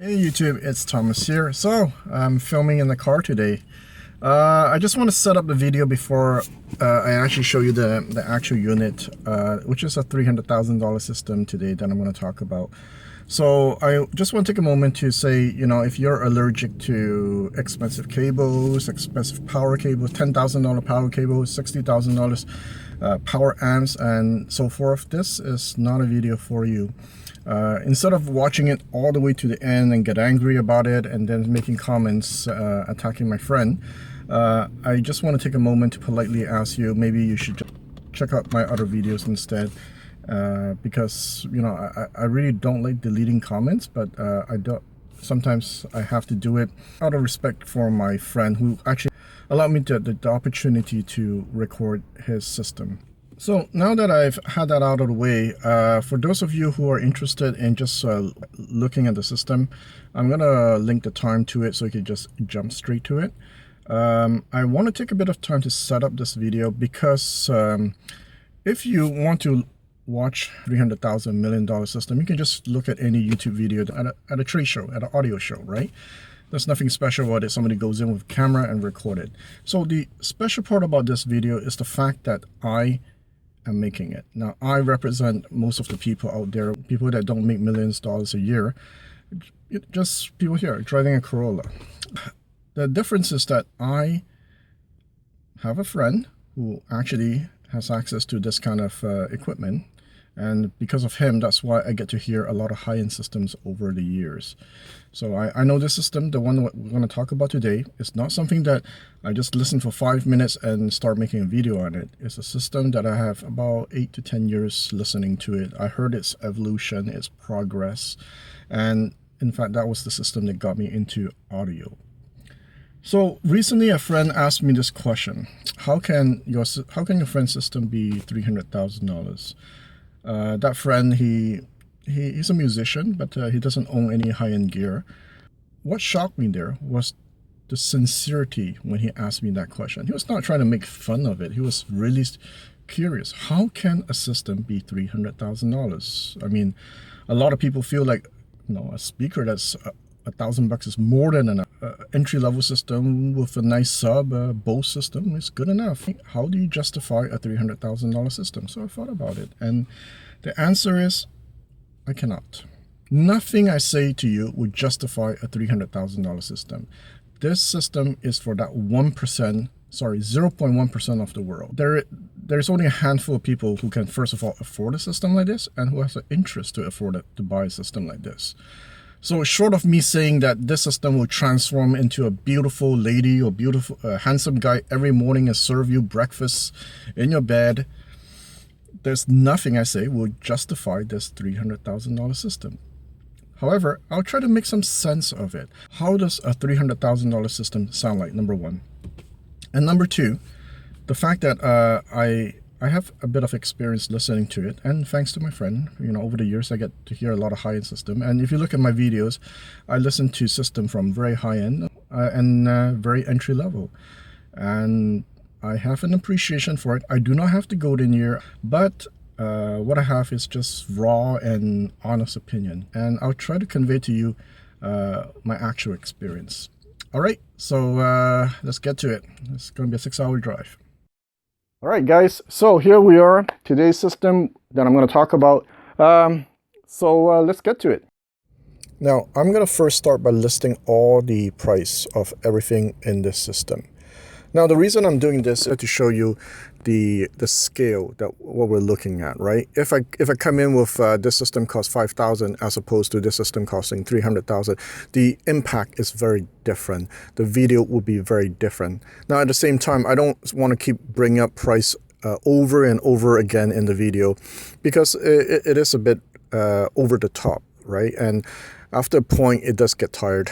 Hey YouTube, it's Thomas here. So I'm filming in the car today. I just want to set up the video before I actually show you the actual unit, which is a $300,000 system today that I'm going to talk about. So I just want to take a moment to say, you know, if you're allergic to expensive cables, expensive power cables, $10,000 power cables, $60,000 power amps and so forth, this is not a video for you. Instead of watching it all the way to the end and get angry about it and then making comments attacking my friend, I just want to take a moment to politely ask you, maybe you should just check out my other videos instead, because, you know, I really don't like deleting comments, but sometimes I have to do it out of respect for my friend who actually allowed me the opportunity to record his system. So now that I've had that out of the way, for those of you who are interested in just looking at the system, I'm going to link the time to it so you can just jump straight to it. I want to take a bit of time to set up this video because if you want to watch $300,000 million system, you can just look at any YouTube video at a trade show, at an audio show, right? There's nothing special about it. Somebody goes in with a camera and record it. So the special part about this video is the fact that I am making it. Now, I represent most of the people out there, people that don't make millions of dollars a year, just people here driving a Corolla. The difference is that I have a friend who actually has access to this kind of equipment, and because of him, that's why I get to hear a lot of high-end systems over the years. So I know this system, the one we're going to talk about today, is not something that I just listen for 5 minutes and start making a video on it. It's a system that I have about 8 to 10 years listening to it. I heard its evolution, its progress, and in fact, that was the system that got me into audio. So recently, a friend asked me this question: How can your friend's system be $300,000? That friend, he's a musician, but he doesn't own any high-end gear. What shocked me there was the sincerity when he asked me that question. He was not trying to make fun of it. He was really curious. How can a system be $300,000? I mean, a lot of people feel like, you know, a speaker that's $1,000 is more than an entry-level system with a nice sub Bose system is good enough. How do you justify a $300,000 system? So I thought about it, and the answer is I cannot. Nothing I say to you would justify a $300,000 system. This system is for that 1%, sorry, 0.1% of the world. There's only a handful of people who can, first of all, afford a system like this and who has an interest to afford it, to buy a system like this. So short of me saying that this system will transform into a beautiful lady or beautiful, handsome guy every morning and serve you breakfast in your bed, there's nothing I say will justify this $300,000 system. However, I'll try to make some sense of it. How does a $300,000 system sound like, number one? And number two, the fact that I have a bit of experience listening to it, and thanks to my friend, you know, over the years I get to hear a lot of high-end system. And if you look at my videos, I listen to system from very high-end and very entry-level, and I have an appreciation for it. I do not have to go in here, but what I have is just raw and honest opinion, and I'll try to convey to you my actual experience. All right, so let's get to it. It's going to be a 6-hour drive. All right, guys, so here we are, today's system that I'm going to talk about. So let's get to it. Now, I'm going to first start by listing all the price of everything in this system. Now, the reason I'm doing this is to show you the scale that what we're looking at, right? If I come in with this system costs $5,000 as opposed to this system costing $300,000, the impact is very different. The video will be very different. Now, at the same time, I don't want to keep bringing up price over and over again in the video because it is a bit over the top, right? And after a point, it does get tired.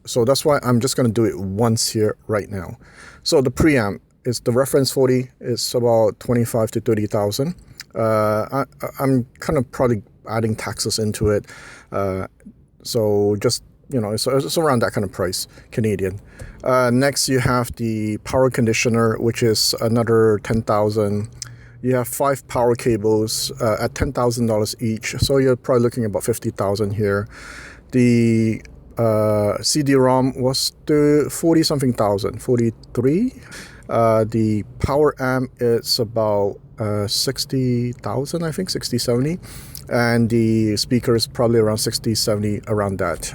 So that's why I'm just going to do it once here right now. So the preamp is the reference 40 is about 25 to 30,000. I'm kind of probably adding taxes into it. So just, you know, it's around that kind of price, Canadian. Next, you have the power conditioner, which is another 10,000. You have 5 power cables at $10,000 each, so you're probably looking at about $50,000 here. The cdrom was the 40 something thousand, 43. The power amp is about 60,000, I think, 60, 70. And the speaker is probably around 60, 70, around that.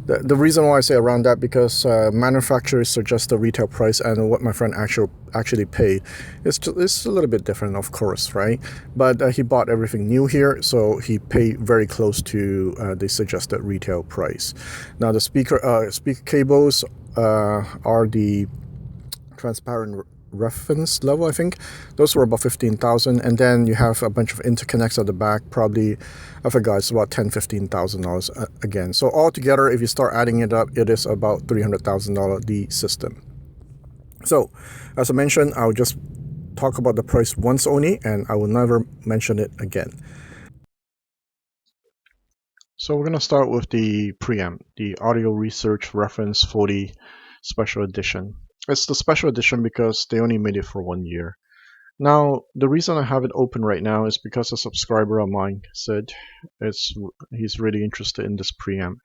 The reason why I say around that, because manufacturers suggest the retail price, and what my friend actually paid it's a little bit different, of course, right? But he bought everything new here, so he paid very close to the suggested retail price. Now the speaker cables are the transparent reference level, I think. Those were about 15,000, and then you have a bunch of interconnects at the back, probably, I forgot, it's about $10,000-$15,000 again. So altogether, if you start adding it up, it is about $300,000 the system. So as I mentioned, I'll just talk about the price once only, and I will never mention it again. So we're going to start with the Preamp, the Audio Research Reference 40 Special Edition. It's the special edition because they only made it for 1 year. Now, the reason I have it open right now is because a subscriber of mine said he's really interested in this Preamp.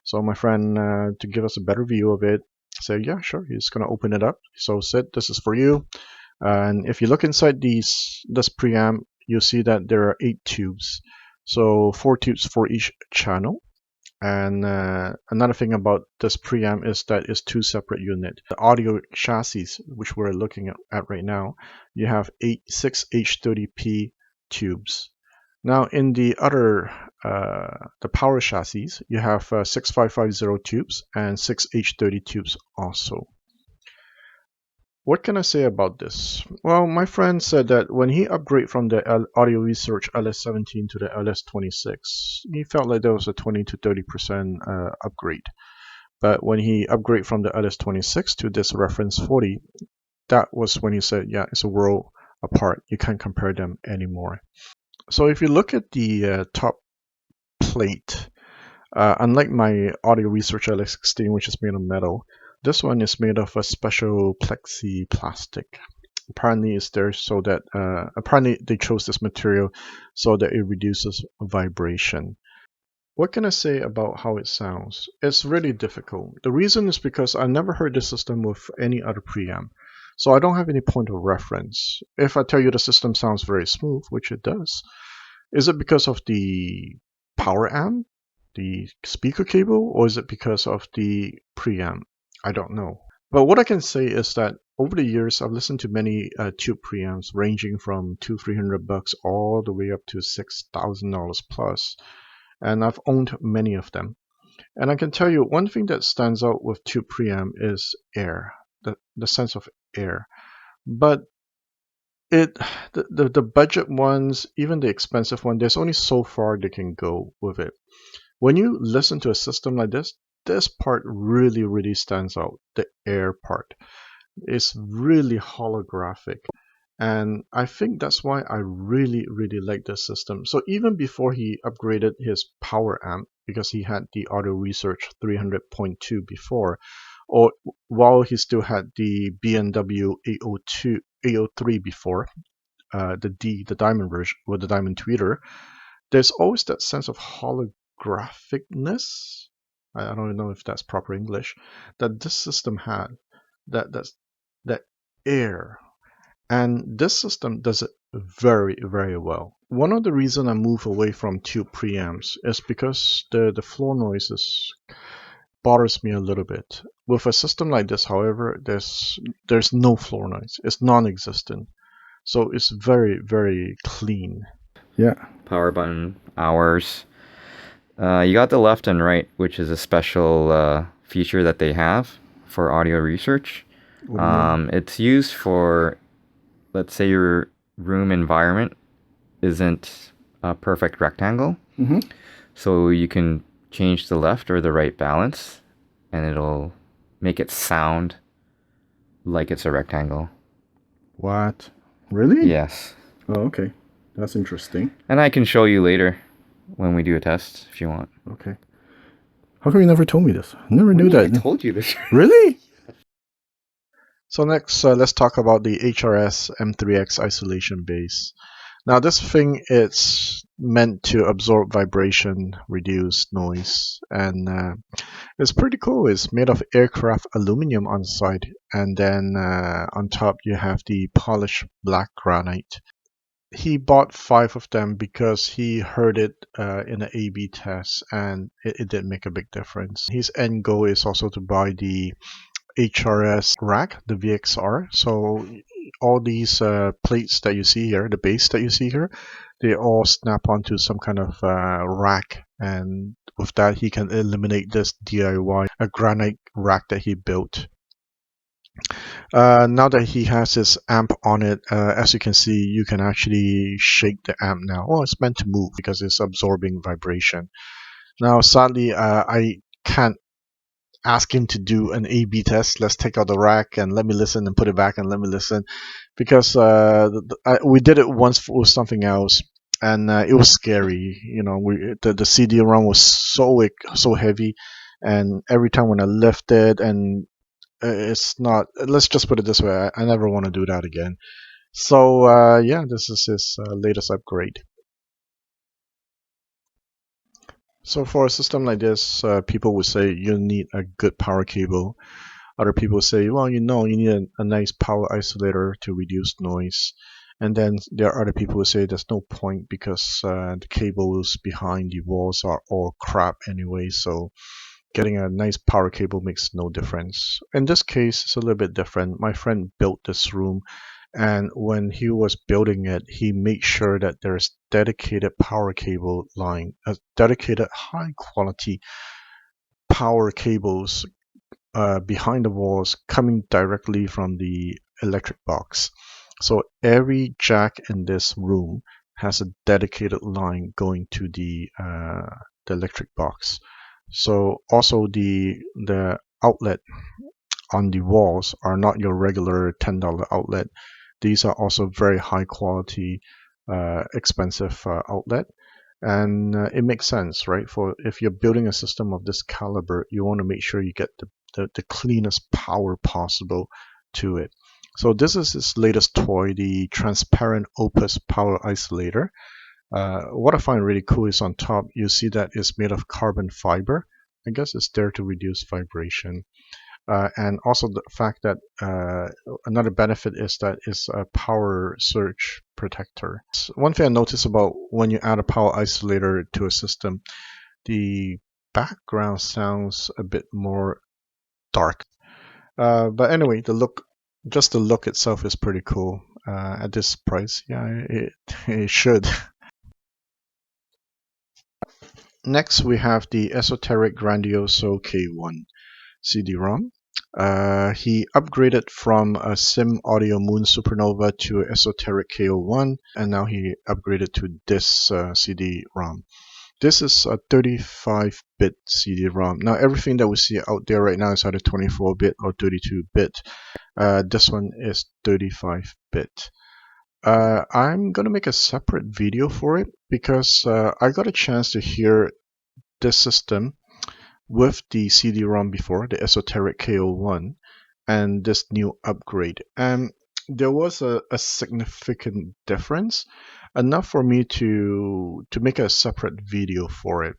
So my friend, to give us a better view of it, said, yeah, sure, he's going to open it up. So Sid, this is for you. And if you look inside this Preamp, you'll see that there are 8 tubes. So 4 tubes for each channel. And another thing about this preamp is that it's 2 separate units. The audio chassis, which we're looking at right now, you have 6 H30P tubes. Now in the other, the power chassis, you have 6550 tubes and 6 H30 tubes also. What can I say about this? Well, my friend said that when he upgraded from the Audio Research LS17 to the LS26, he felt like there was a 20 to 30% upgrade. But when he upgraded from the LS26 to this reference 40, that was when he said, yeah, it's a world apart. You can't compare them anymore. So if you look at the top plate, unlike my Audio Research LS16, which is made of metal, this one is made of a special plexi plastic. Apparently it's there so that apparently they chose this material so that it reduces vibration. What can I say about how it sounds? It's really difficult. The reason is because I never heard this system with any other preamp, so I don't have any point of reference. If I tell you the system sounds very smooth, which it does, is it because of the power amp, the speaker cable, or is it because of the preamp? I don't know. But what I can say is that over the years, I've listened to many tube preamps ranging from $200-300 all the way up to $6,000 plus, and I've owned many of them. And I can tell you one thing that stands out with tube preamp is air, the sense of air. But the budget ones, even the expensive one, there's only so far they can go with it. When you listen to a system like this part really, really stands out. The air part is really holographic. And I think that's why I really, really like this system. So even before he upgraded his power amp, because he had the Audio Research 300.2 before, or while he still had the B&W 803 before, the diamond version, with the diamond tweeter, there's always that sense of holographicness. I don't know if that's proper English, that this system had, that air. And this system does it very, very well. One of the reasons I move away from tube preamps is because the floor noises bothers me a little bit. With a system like this, however, there's no floor noise. It's non-existent. So it's very, very clean. Yeah. Power button, hours. You got the left and right, which is a special feature that they have for audio research. It's used for, let's say your room environment isn't a perfect rectangle. So you can change the left or the right balance, and it'll make it sound like it's a rectangle. What? Really? Yes. Oh, okay. That's interesting. And I can show you later when we do a test if you want. Okay. How come you never told me this? I never knew that. I told you this. Really? So next, let's talk about the HRS M3X isolation base. Now this thing it's meant to absorb vibration, reduce noise, and it's pretty cool. It's made of aircraft aluminum on the side, and then on top you have the polished black granite. He bought 5 of them because he heard it in an A/B test, and it did make a big difference. His end goal is also to buy the HRS rack, the VXR. So all these plates that you see here, the base that you see here, they all snap onto some kind of rack, and with that he can eliminate this DIY, a granite rack that he built. Now that he has his amp on it, as you can see, you can actually shake the amp now. Well, it's meant to move because it's absorbing vibration. Now, sadly, I can't ask him to do an A/B test. Let's take out the rack and let me listen, and put it back and let me listen, because we did it once with something else, and it was scary. You know, the CD-ROM was so heavy, and every time when I lift it, and it's not. Let's just put it this way: I never want to do that again. So yeah, this is his latest upgrade. So for a system like this, people would say you need a good power cable. Other people say, well, you need a nice power isolator to reduce noise. And then there are other people who say there's no point because the cables behind the walls are all crap anyway, so getting a nice power cable makes no difference. In this case, it's a little bit different. My friend built this room, and when he was building it, he made sure that there's dedicated power cable line, dedicated high quality power cables behind the walls coming directly from the electric box. So every jack in this room has a dedicated line going to the electric box. So also the outlet on the walls are not your regular $10 outlet. These are also very high quality, expensive outlet. And it makes sense, right? For if you're building a system of this caliber, you want to make sure you get the cleanest power possible to it. So this is his latest toy, the transparent opus power isolator. What I find really cool is on top you see that it's made of carbon fiber. I guess it's there to reduce vibration. And also the fact that another benefit is that it's a power surge protector. So one thing I noticed about when you add a power isolator to a system, the background sounds a bit more dark. But anyway, just the look itself is pretty cool. At this price, yeah, it should. Next, we have the Esoteric Grandioso K1 CD-ROM. He upgraded from a Sim Audio Moon Supernova to Esoteric K01, and now he upgraded to this CD-ROM. This is a 35-bit CD-ROM. Now everything that we see out there right now is either 24-bit or 32-bit. This one is 35-bit. I'm gonna make a separate video for it because I got a chance to hear this system with the CD-ROM before, the Esoteric K01, and this new upgrade. And there was a significant difference, enough for me to make a separate video for it.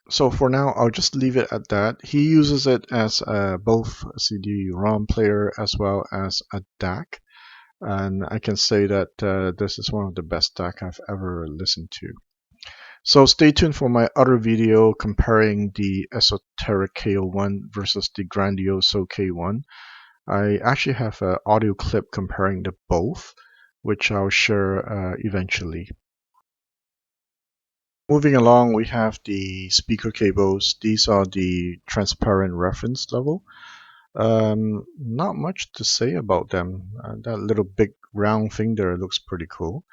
So for now, I'll just leave it at that. He uses it as both a CD-ROM player as well as a DAC. And I can say that this is one of the best DAC I've ever listened to. So stay tuned for my other video comparing the Esoteric K01 versus the Grandioso K1. I actually have an audio clip comparing the both, which I'll share eventually. Moving along, we have the speaker cables. These are the transparent reference level. Not much to say about them. That little big round thing there looks pretty cool.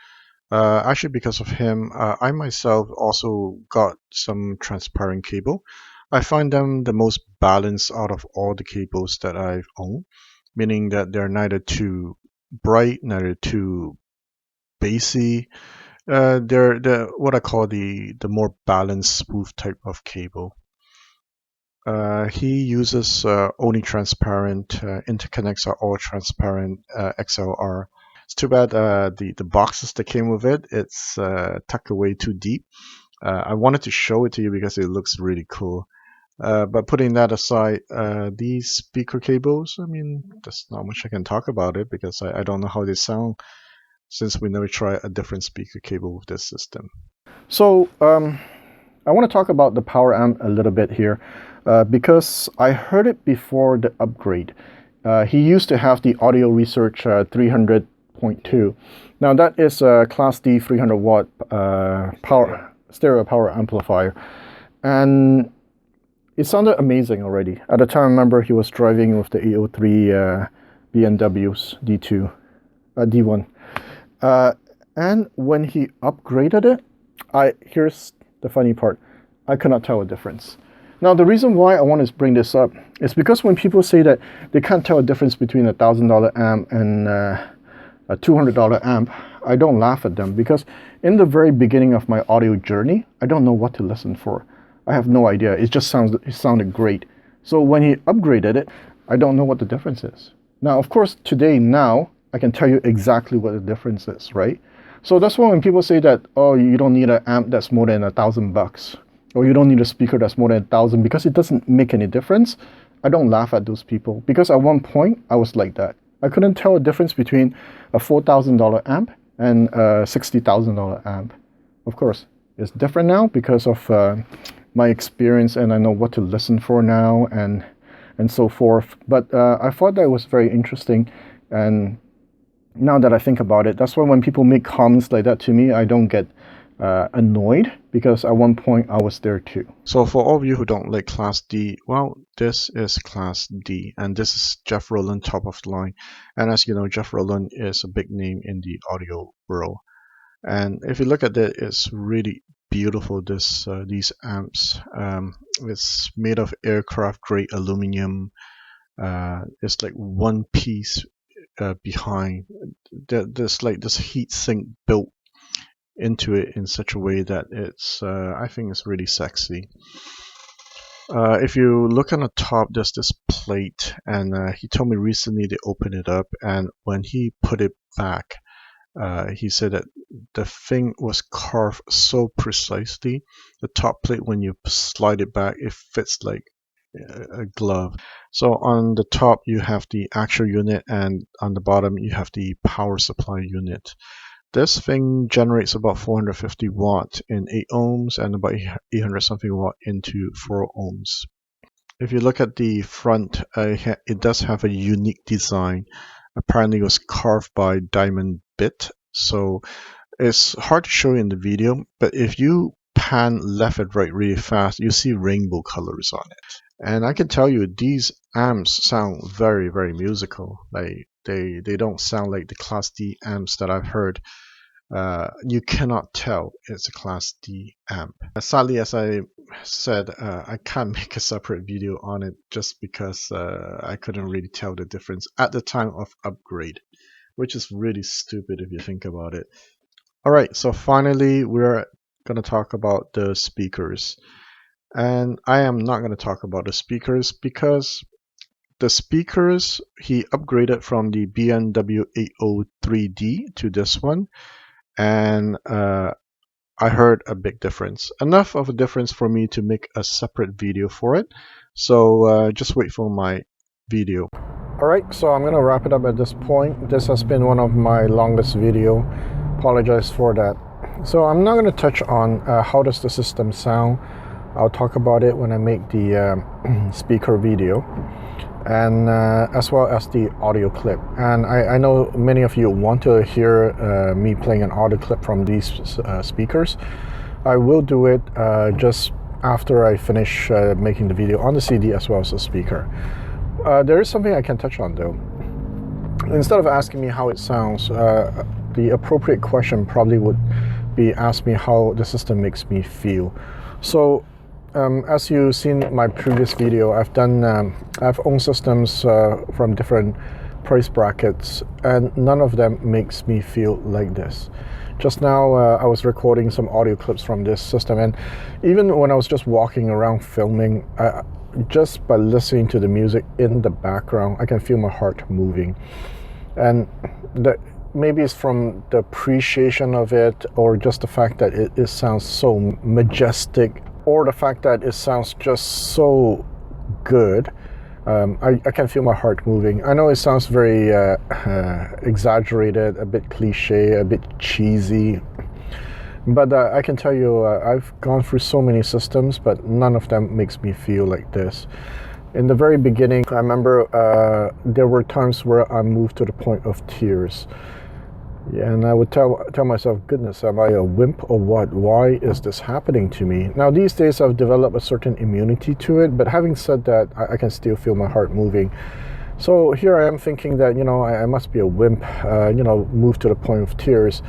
Actually, because of him, I myself also got some transparent cable. I find them the most balanced out of all the cables that I've owned, meaning that they're neither too bright, neither too bassy. They're what I call the more balanced, smooth type of cable. He uses only transparent interconnects are all transparent XLR. It's too bad the boxes that came with it, it's tucked away too deep. I wanted to show it to you because it looks really cool. But putting that aside, these speaker cables, I mean, there's not much I can talk about it because I don't know how they sound since we never tried a different speaker cable with this system. So I want to talk about the power amp a little bit here because I heard it before the upgrade. He used to have the Audio Research 300.2. Now that is a Class D 300 watt stereo power amplifier, and it sounded amazing already. At the time, I remember he was driving with the 803 BMWs D1. And when he upgraded it, here's the funny part. I could not tell a difference. Now, the reason why I want to bring this up is because when people say that they can't tell a difference between a $1,000 amp and a $200 amp, I don't laugh at them, because in the very beginning of my audio journey, I don't know what to listen for. I have no idea. It sounded great. So when he upgraded it, I don't know what the difference is. Now, of course, now I can tell you exactly what the difference is, right? So that's why when people say that, oh, you don't need an amp that's more than $1,000, or you don't need a speaker that's more than 1,000 because it doesn't make any difference, I don't laugh at those people, because at one point I was like that. I couldn't tell a difference between a $4,000 amp and a $60,000 amp. Of course, it's different now because of my experience, and I know what to listen for now and so forth. But I thought that was very interesting, and now that I think about it, that's why when people make comments like that to me, I don't get annoyed, because at one point I was there too. So for all of you who don't like Class D, well, this is Class D, and this is Jeff Rolland, top of the line. And as you know, Jeff Rolland is a big name in the audio world. And if you look at it, it's really beautiful. These amps, it's made of aircraft grade aluminum. It's like one piece behind. There's like this heat sink built into it in such a way that it's I think it's really sexy. If you look on the top, there's this plate, and he told me recently they opened it up, and when he put it back, he said that the thing was carved so precisely. The top plate, when you slide it back, it fits like a glove. So on the top you have the actual unit, and on the bottom you have the power supply unit. This thing generates about 450 watt in 8 ohms and about 800 something watt into 4 ohms. If you look at the front, it does have a unique design. Apparently it was carved by Diamond Bit, so it's hard to show you in the video, but if you pan left and right really fast, you see rainbow colors on it. And I can tell you, these amps sound very, very musical. Like they don't sound like the Class D amps that I've heard. You cannot tell it's a Class D amp. Sadly, as I said, I can't make a separate video on it just because I couldn't really tell the difference at the time of upgrade, which is really stupid if you think about it. Alright, so finally we're going to talk about the speakers. And I am not going to talk about the speakers because the speakers, he upgraded from the BMW 803D to this one, and I heard a big difference. Enough of a difference for me to make a separate video for it. So just wait for my video. Alright, so I'm going to wrap it up at this point. This has been one of my longest video. Apologize for that. So I'm not going to touch on how does the system sound. I'll talk about it when I make the speaker video, and as well as the audio clip. And I know many of you want to hear me playing an audio clip from these speakers. I will do it just after I finish making the video on the CD as well as the speaker. There is something I can touch on though. Instead of asking me how it sounds, the appropriate question probably would be ask me how the system makes me feel. So as you've seen in my previous video, I've owned systems from different price brackets, and none of them makes me feel like this. Just now I was recording some audio clips from this system, and even when I was just walking around filming, just by listening to the music in the background, I can feel my heart moving. And maybe it's from the appreciation of it, or just the fact that it sounds so majestic, or the fact that it sounds just so good. I can feel my heart moving. I know it sounds very exaggerated, a bit cliche, a bit cheesy, but I can tell you, I've gone through so many systems, but none of them makes me feel like this. In the very beginning, I remember there were times where I moved to the point of tears. Yeah, and I would tell myself, goodness, am I a wimp or what? Why is this happening to me? Now, these days I've developed a certain immunity to it, but having said that, I can still feel my heart moving. So here I am thinking that, I must be a wimp, moved to the point of tears.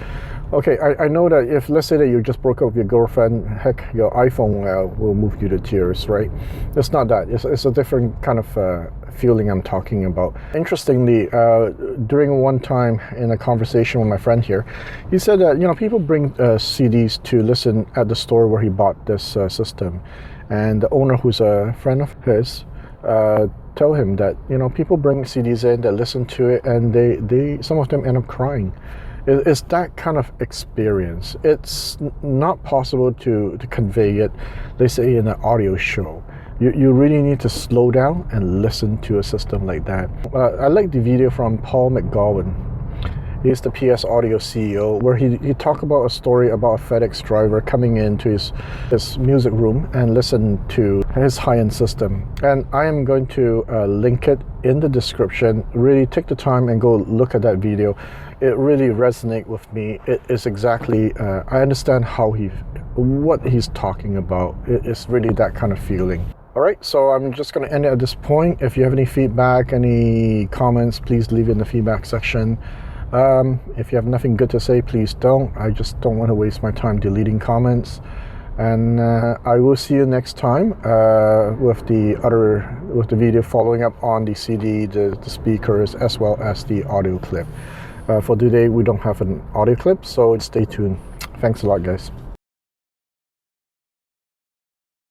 Okay, I know that if, let's say that you just broke up with your girlfriend, heck, your iPhone will move you to tears, right? It's not that. It's a different kind of feeling I'm talking about. Interestingly, during one time in a conversation with my friend here, he said that, people bring CDs to listen at the store where he bought this system. And the owner, who's a friend of his, tell him that, people bring CDs in, they listen to it, and they some of them end up crying. It's that kind of experience. It's not possible to convey it, they say, in an audio show. You really need to slow down and listen to a system like that. I like the video from Paul McGowan. He's the PS Audio CEO, where he talked about a story about a Fedex driver coming into his music room and listen to his high-end system. And I am going to link it in the description. Really take the time and go look at that video. It really resonates with me. It is exactly, I understand what he's talking about. It's really that kind of feeling. All right, so I'm just going to end it at this point. If you have any feedback, any comments, please leave it in the feedback section. If you have nothing good to say, please don't. I just don't want to waste my time deleting comments. And I will see you next time with the video following up on the CD, the speakers, as well as the audio clip. For today, we don't have an audio clip, so stay tuned. Thanks a lot, guys.